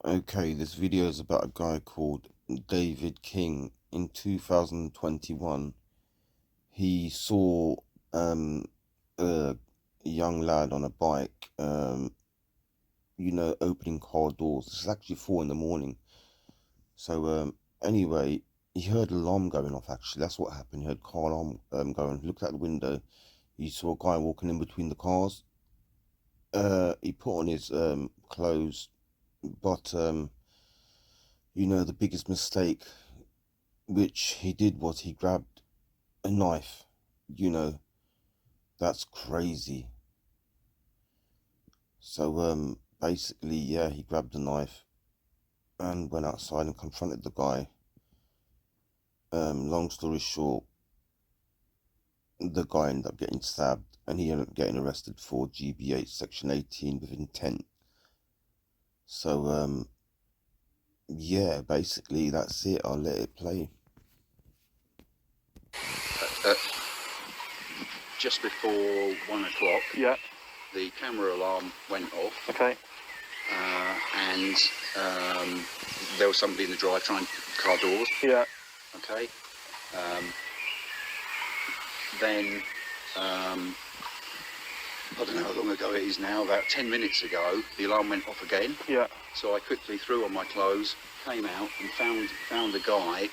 Okay, this video is about a guy called David King. In 2021, he saw a young lad on a bike, opening car doors. This is actually 4 in the morning. So anyway, he heard an alarm going off. Actually, that's what happened. He heard car alarm going. He looked out the window. He saw a guy walking in between the cars. He put on his clothes, but the biggest mistake which he did was he grabbed a knife. That's crazy. So basically, yeah, he grabbed a knife and went outside and confronted the guy. Long story short, the guy ended up getting stabbed and he ended up getting arrested for GBH Section 18 with intent. So yeah, basically that's it. I'll let it play. Just before 1 o'clock, Yeah. the camera alarm went off, Okay. and there was somebody in the drive trying car doors. Yeah. Okay. Then I don't know how long ago it is now. About 10 minutes ago, the alarm went off again. Yeah. So I quickly threw on my clothes, came out, and found a guy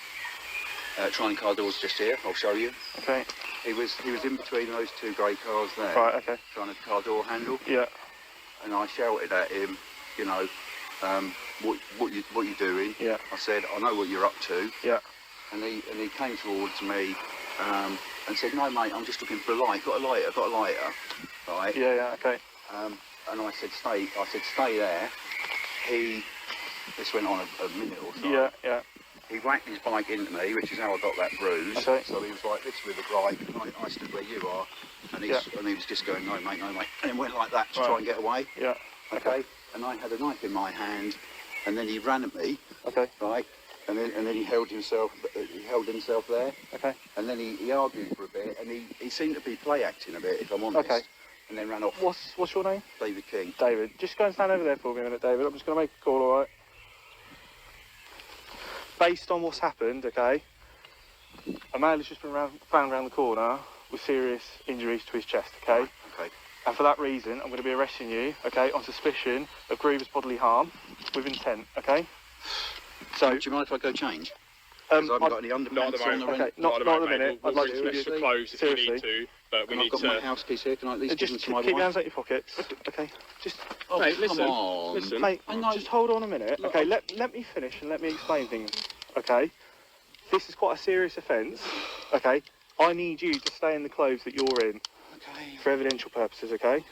trying car doors just here. I'll show you. Okay. He was in between those two grey cars there. Right. Okay. Trying a car door handle. Yeah. And I shouted at him, what you doing? Yeah. I said, I know what you're up to. Yeah. And he came towards me and said, no mate, I'm just looking for a light. Got a lighter. Right. Yeah. Yeah. Okay. And I said, stay there. This went on a minute or so. Yeah. Yeah. He whacked his bike into me, which is how I got that bruise. Okay. So he was like this with the bike, and I stood where you are, and he was just going, no mate, and it went like that to try and get away. Yeah. Okay. And I had a knife in my hand, and then he ran at me. Okay. Right. And then he held himself there. Okay. And then he argued for a bit, and he seemed to be play acting a bit, if I'm honest. Okay. And then ran off. What's your name? David King. David. Just go and stand over there for me a minute, David. I'm just going to make a call, all right? Based on what's happened, okay, a male has just been found around the corner with serious injuries to his chest, okay? Okay. And for that reason, I'm going to be arresting you, okay, on suspicion of grievous bodily harm with intent, okay? So, Do you mind if I go change? Because I haven't got any underpants Not at the on moment. the rent. Okay, not at the minute. We'll I'd like bring to some extra really- clothes if you seriously. need to, but we And I've need got my to. house keys here. Can I at least give them just to my keep your wife? hands out your pockets, okay? Just, Oh, Mate, come listen, on. listen. mate, I know. just hold on a minute, Look, okay? Let me finish and let me explain things, okay? This is quite a serious offence, okay? I need you to stay in the clothes that you're in Okay. for evidential purposes, okay?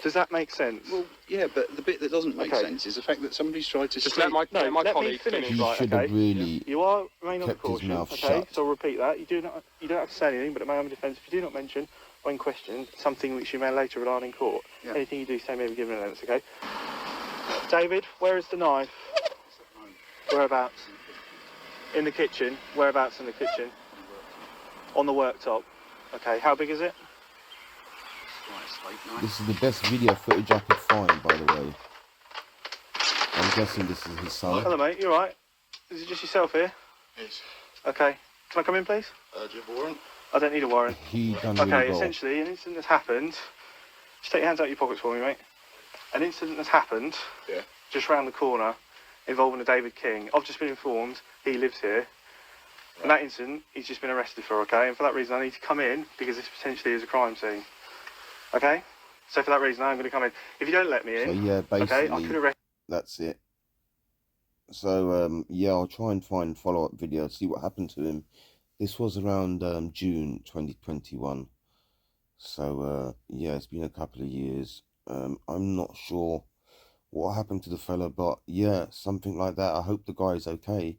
Does that make sense? Well, yeah, but the bit that doesn't make Okay. sense is the fact that somebody's tried to Just steal. let my No, let me colleague finish. He Right, should okay. have really You are remain on kept his caution, mouth okay? shut. So I'll repeat that. You don't have to say anything, but at my own defence, if you do not mention or in question something which you may later rely on in court, Yeah. anything you do say may be given evidence, okay? David, where is the knife? Whereabouts? In the kitchen. Whereabouts in the kitchen? On the worktop. Okay, how big is it? Right, slate knife. This is the best video footage I could find, by the way. I'm guessing this is his son. Hello, mate. You all right? Is it just yourself here? Yes. Okay. Can I come in, please? Do you have a warrant? I don't need a warrant. He done really Okay, well. essentially, an incident has happened. Just take your hands out of your pockets for me, mate. An incident has happened. Yeah. Just round the corner, involving a David King. I've just been informed he lives here. And that incident, he's just been arrested for, okay? And for that reason, I need to come in because this potentially is a crime scene. Okay? So for that reason, I'm going to come in. If you don't let me So in, yeah, okay, I basically could arrest. that's it. So yeah, I'll try and find follow-up video, see what happened to him. This was around June 2021. So yeah, it's been a couple of years. I'm not sure what happened to the fella, but yeah, something like that. I hope the guy's okay.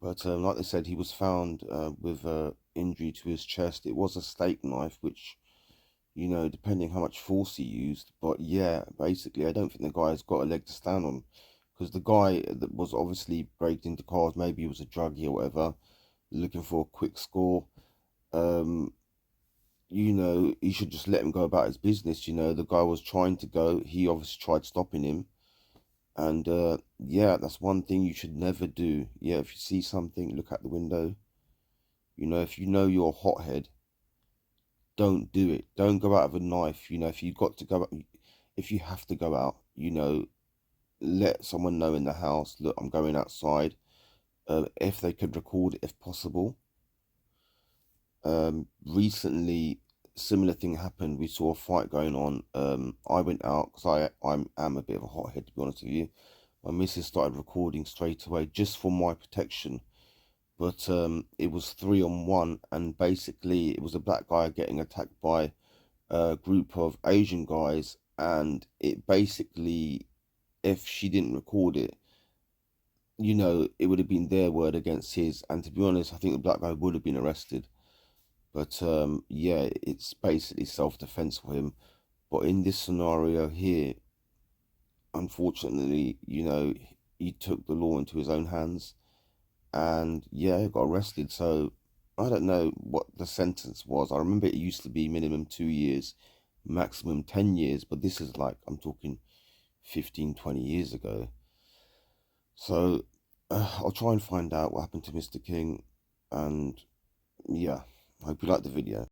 But like I said, he was found with injury to his chest. It was a steak knife, which, depending how much force he used. But yeah, basically, I don't think the guy's got a leg to stand on. Because the guy that was obviously breaking into cars, maybe he was a druggie or whatever, looking for a quick score. He should just let him go about his business. The guy was trying to go. He obviously tried stopping him. And yeah, that's one thing you should never do. Yeah, if you see something, look out the window. You know, if you know you're a hothead, don't do it. Don't go out with a knife. You know, if you've got to go out, if you have to go out, you know, let someone know in the house, look, I'm going outside. If they could record it, if possible. Recently, similar thing happened. We saw a fight going on. I went out because I am a bit of a hothead, to be honest with you. My missus started recording straight away just for my protection. But it was 3-on-1, and basically it was a black guy getting attacked by a group of Asian guys, and it basically, if she didn't record it, you know, it would have been their word against his, and to be honest, I think the black guy would have been arrested. But yeah, it's basically self-defense for him. But in this scenario here, unfortunately, you know, he took the law into his own hands, and yeah, got arrested. So I don't know what the sentence was. I remember it used to be minimum 2 years, maximum 10 years, but this is like, I'm talking 15, 20 years ago. So I'll try and find out what happened to Mr. King, and yeah, I hope you liked the video.